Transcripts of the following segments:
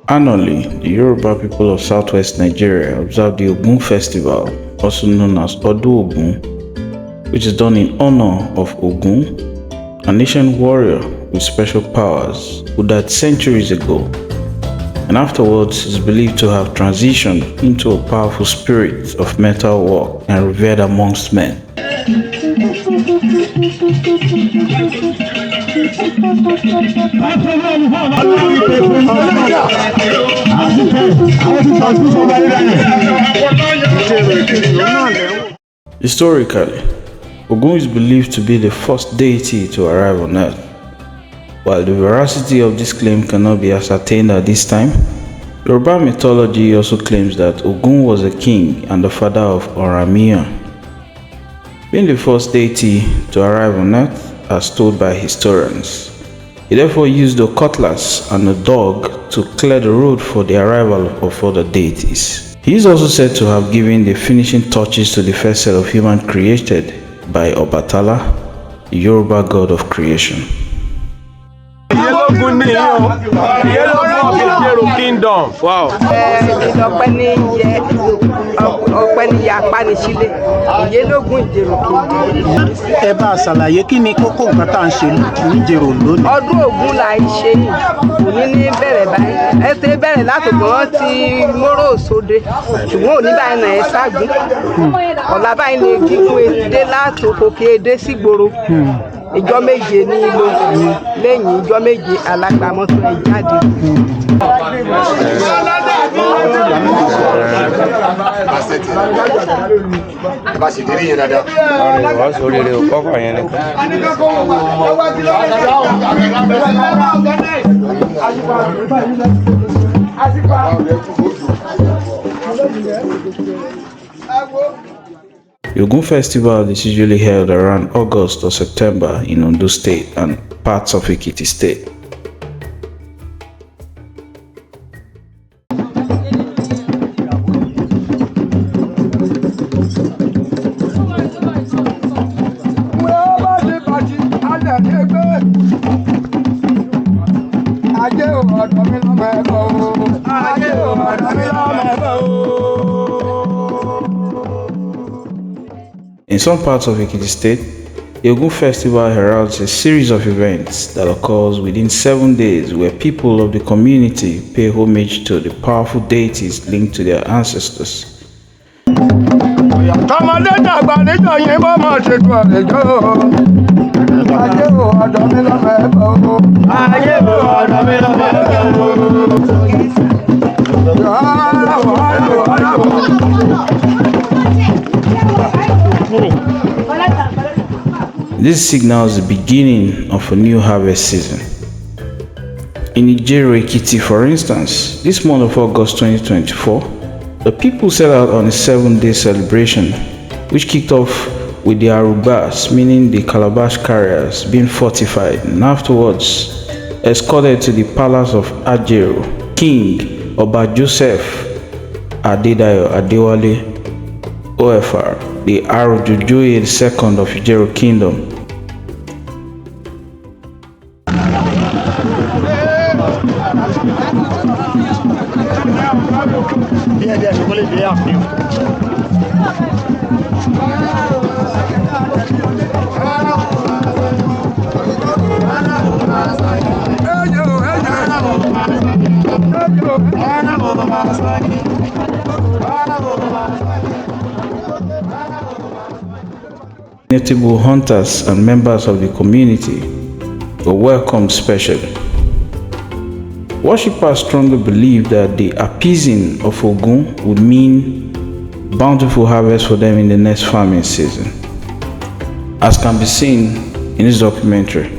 Annually, the Yoruba people of southwest Nigeria observe the Ogun Festival, also known as Odun Ogun, which is done in honor of Ogun, an ancient warrior with special powers who died centuries ago, and afterwards is believed to have transitioned into a powerful spirit of metalwork and revered amongst men. Historically, Ogun is believed to be the first deity to arrive on earth. While the veracity of this claim cannot be ascertained at this time, Yoruba mythology also claims that Ogun was a king and the father of Oramiyan. Being the first deity to arrive on earth, as told by historians, he therefore used a cutlass and a dog to clear the road for the arrival of other deities. He is also said to have given the finishing touches to the first set of humans created by Obatala, the Yoruba god of creation. Kingdom. Wow. Ẹ bá ṣàlàyé kí ni kókó nǹkan tá à ń ṣe níjẹ̀rò lónìí. Ọdún Ògún là ń ṣe yìí, òní ní bẹ̀rẹ̀ báyìí. Ẹ ti bẹ̀rẹ̀ látòkùn ti móró òsòde, ṣùgbọ́n òní báyìí nà ẹ ságún. Ọ̀la báyìí ni gígùn èdè látòkò kí èdè sígboro. Ìjọ méje ní ìlú lẹ́yìn ìjọ méje alágbàmọ́tò ẹ̀ jáde. The Ogun Festival is usually held around August or September in Ondo State and parts of Ekiti State. In some parts of Ekiti State, the Ogun Festival heralds a series of events that occurs within 7 days where people of the community pay homage to the powerful deities linked to their ancestors. This signals the beginning of a new harvest season. In Ekiti, for instance, this month of August 2024, the people set out on a 7-day celebration, which kicked off with the Arubas, meaning the calabash carriers, being fortified and afterwards escorted to the palace of Ajero, King Oba Joseph Adedayo Adewale OFR, the Arojujoye II of Ijero Kingdom. Notable hunters and members of the community were welcomed specially. Worshippers strongly believed that the appeasing of Ogun would mean bountiful harvest for them in the next farming season, as can be seen in this documentary.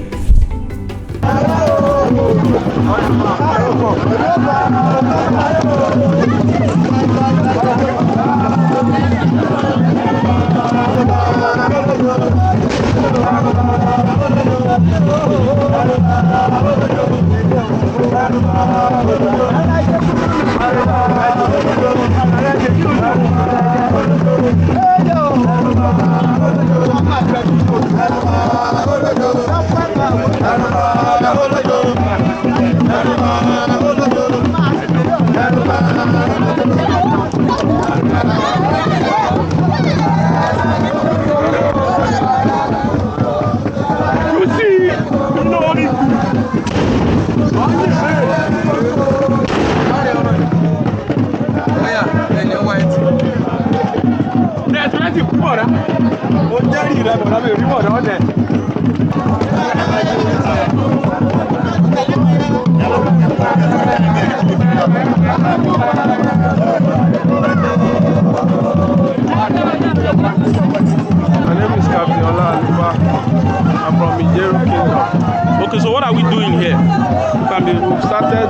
Okay, so what are we doing here? We've started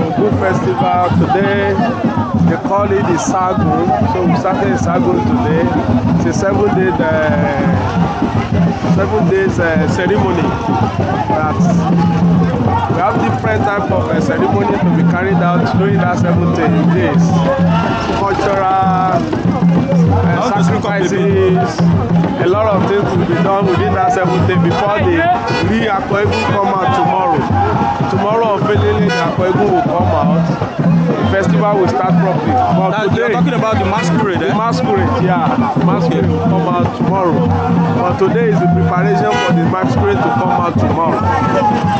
Ogun Festival today. They call it the Sagun. So we started Sagun today. It's a 7 days ceremony. We have different type of ceremony to be carried out during that 7 days. Cultural sacrifices. A lot of things will be done within that 7 days before the real Akwa Egun come out tomorrow. Tomorrow, unveiling, the Akwa Egun will come out. The festival will start properly. But today, you're talking about the masquerade, the masquerade, yeah. The masquerade will come out tomorrow. But today is the preparation for the masquerade to come out tomorrow.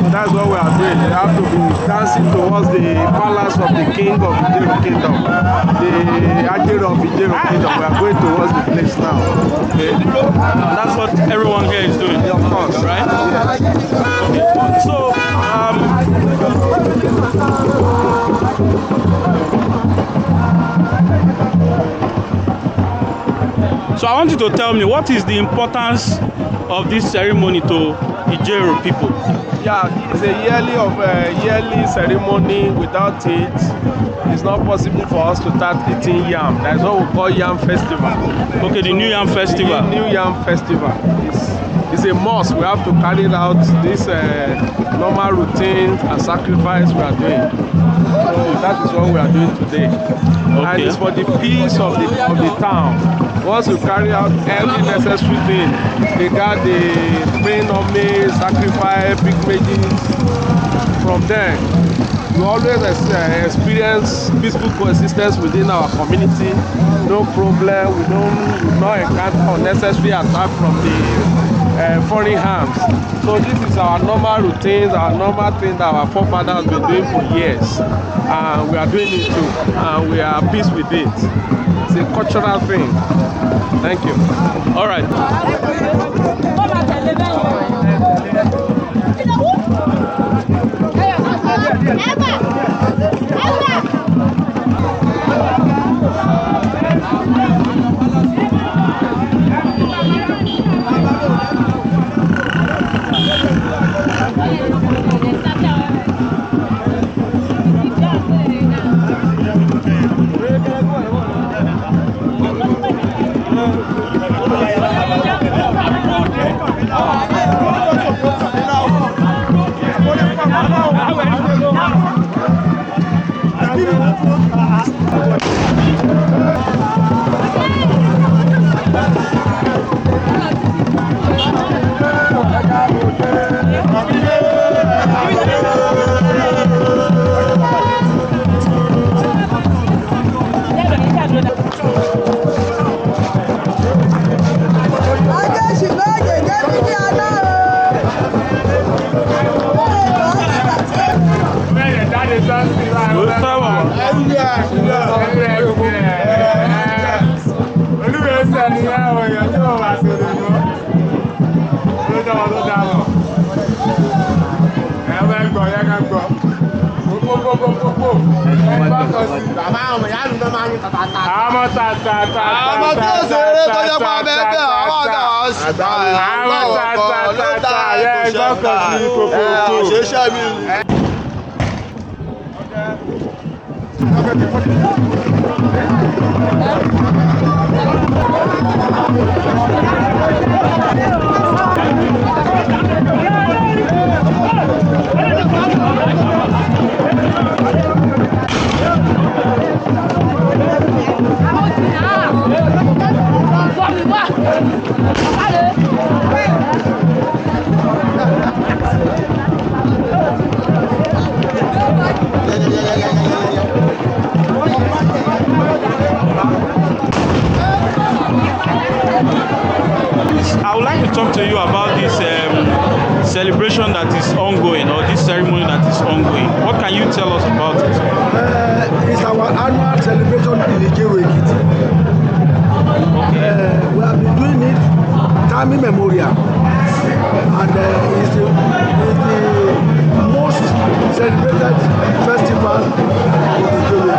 So that's what we are doing. We have to be dancing towards the palace of the king of Ijeru Kingdom. The Ajero of Ijeru Kingdom. We are going towards the place now. Okay. That's what everyone here is doing. Yeah, of course. Right? Yeah. Okay. So, so I want you to tell me, what is the importance of this ceremony to Ijeru people? Yeah, it's a yearly ceremony. Without it, it's not possible for us to start eating yam. That's what we call yam festival. Okay, the New Yam Festival. The New Yam Festival is a must. We have to carry out this normal routines and sacrifice we are doing. So that is what we are doing today. Okay. And it's for the peace of the town. Once you carry out every necessary thing, regard the praying on me, sacrifice, pilgrimages, from there, you always experience peaceful coexistence within our community. No problem. We do not encounter unnecessary attack from the foreign hands. So this is our normal routines, our normal thing that our forefathers have been doing for years. And we are doing it too. And we are peace with it. It's a cultural thing. Thank you. All right. I would like to talk to you about this celebration that is ongoing, or this ceremony that is ongoing. What can you tell us about it? It's our annual celebration in Ijeru Ekiti. We have been doing it time immemorial, and it's the most celebrated festival in Ijeru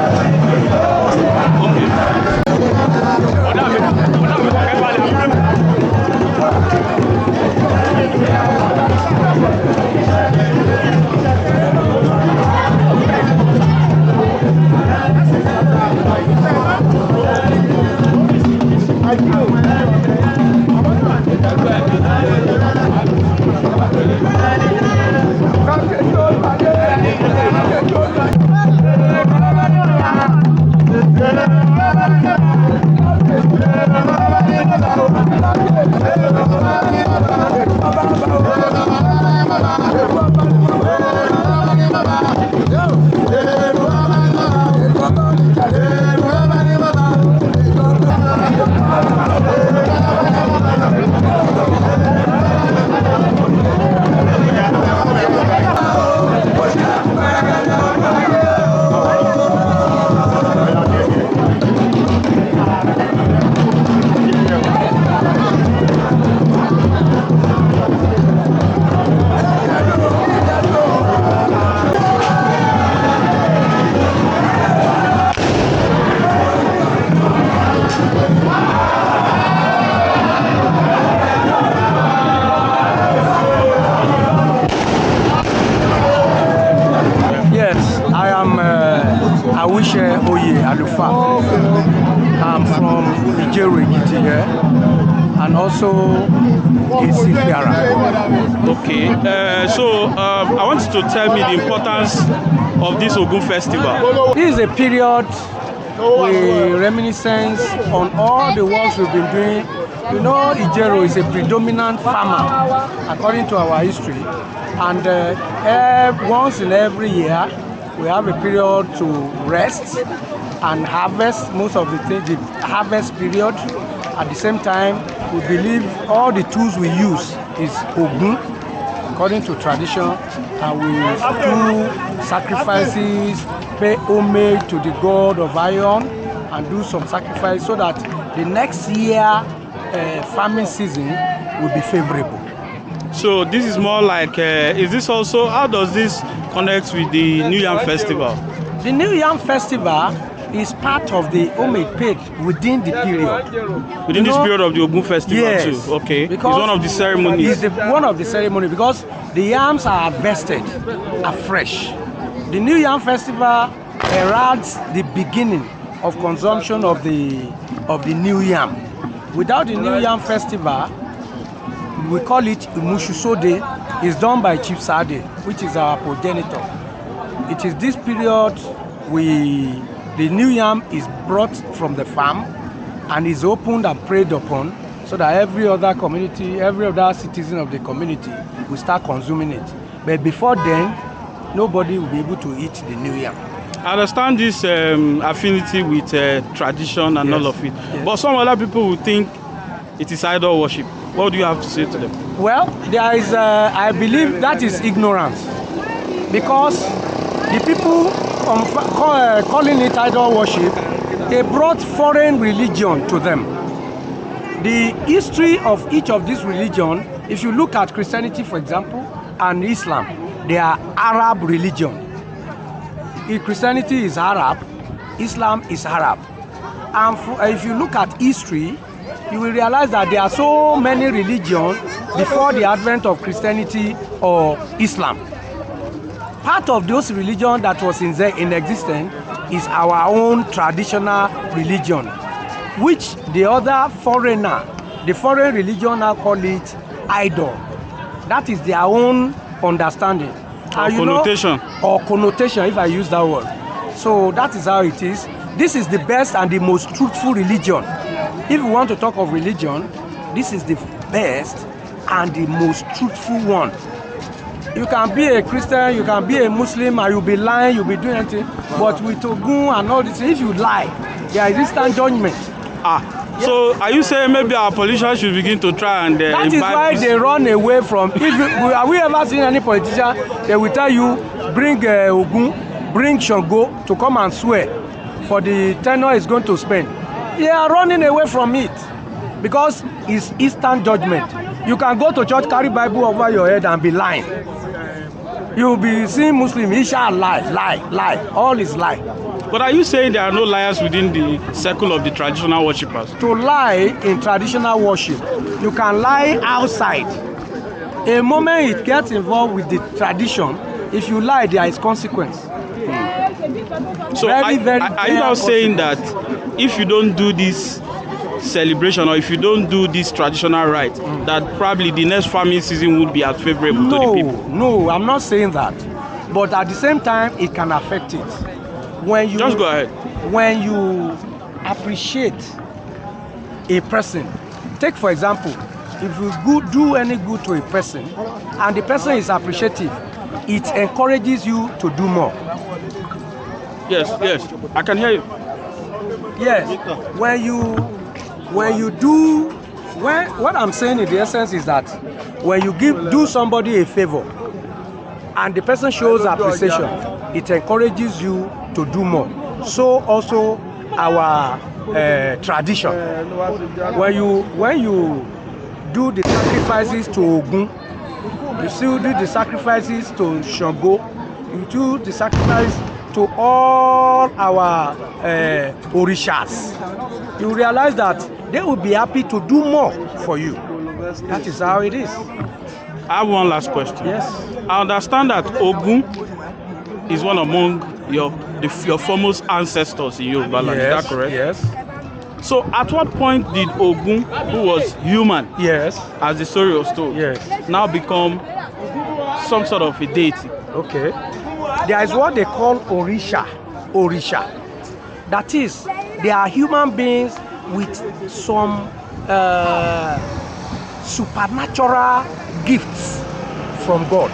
I'm from Ijeru Ekiti here, and also Isifiara. Okay, so I want you to tell me the importance of this Ogun Festival. This is a period we reminiscence on all the works we've been doing. You know, Ijeru is a predominant farmer according to our history, and once in every year we have a period to rest and harvest most of the things, the harvest period. At the same time, we believe all the tools we use is Ogun according to tradition, and we do sacrifices, pay homage to the god of iron, and do some sacrifice so that the next year farming season will be favorable. So this is more like, is this also, how does this connect with the New Yam Festival? The New Yam Festival is part of the homage paid within the period. Within this period of the Ogun Festival, yes, too? Okay, it's because one of the ceremonies. It's one of the ceremonies because the yams are harvested afresh. The New Yam Festival heralds the beginning of consumption of the new yam. Without the New Yam Festival, we call it Umushusode, is done by Chief Sade, which is our progenitor. It is this period the new yam is brought from the farm and is opened and prayed upon so that every other community, every other citizen of the community will start consuming it. But before then, nobody will be able to eat the new yam. I understand this affinity with tradition and all of it, but some other people will think it is idol worship. What do you have to say to them? Well, there is, I believe that is ignorance, because the people calling it idol worship, they brought foreign religion to them. The history of each of these religions, if you look at Christianity, for example, and Islam, they are Arab religion. If Christianity is Arab, Islam is Arab. And if you look at history, you will realize that there are so many religions before the advent of Christianity or Islam. Part of those religions that was in existence is our own traditional religion, which the other foreigner, the foreign religion now call it idol. That is their own understanding. Or connotation. Or connotation, if I use that word. So that is how it is. This is the best and the most truthful religion. If we want to talk of religion, this is the best and the most truthful one. You can be a Christian, you can be a Muslim, and you'll be lying, you'll be doing anything. But with Ogun and all this, if you lie, there is instant judgment. So are you saying maybe our politicians should begin to try and That is why they run away from. Have we ever seen any politician? They will tell you, bring Ogun, bring Shango to come and swear for the tenure is going to spend. They are running away from it because it's instant judgment. You can go to church, carry Bible over your head and be lying. You will be seeing Muslim, he shall lie. All is lie. But are you saying there are no liars within the circle of the traditional worshippers? To lie in traditional worship, you can lie outside. A moment it gets involved with the tradition, if you lie, there is consequence. So are you now saying that if you don't do this celebration or if you don't do this traditional rite, that probably the next farming season would be as favorable to the people? No, I'm not saying that. But at the same time, it can affect it. When you just go ahead. When you appreciate a person, take for example, if you do any good to a person and the person is appreciative, it encourages you to do more. Yes, I can hear you. Yes, what I'm saying in the essence is that when you do somebody a favor and the person shows appreciation, it encourages you to do more. So also our tradition, when you do the sacrifices to Ogun, you still do the sacrifices to Shango, you do the sacrifice to all our orishas, you realize that they will be happy to do more for you. That is how it is. I have one last question. Yes. I understand that Ogun is one among your foremost ancestors in Yoruba land. Yes, is that correct? Yes. So at what point did Ogun, who was human, yes, as the story was told, yes, now become some sort of a deity? Okay. There is what they call Orisha. That is, they are human beings with some supernatural gifts from God.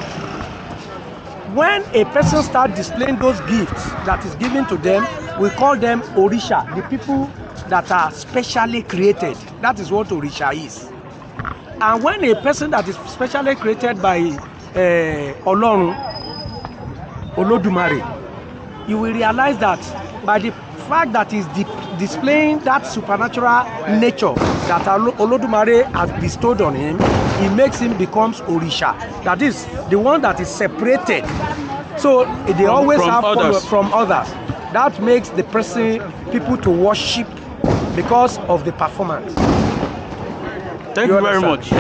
When a person starts displaying those gifts that is given to them, we call them Orisha, the people that are specially created. That is what Orisha is. And when a person that is specially created by Olorun, Olodumare, you will realize that by the fact that he's displaying that supernatural nature that Olodumare has bestowed on him, it makes him becomes Orisha. That is the one that is separated. So they always have from others. That makes the person people to worship because of the performance. Thank you very much.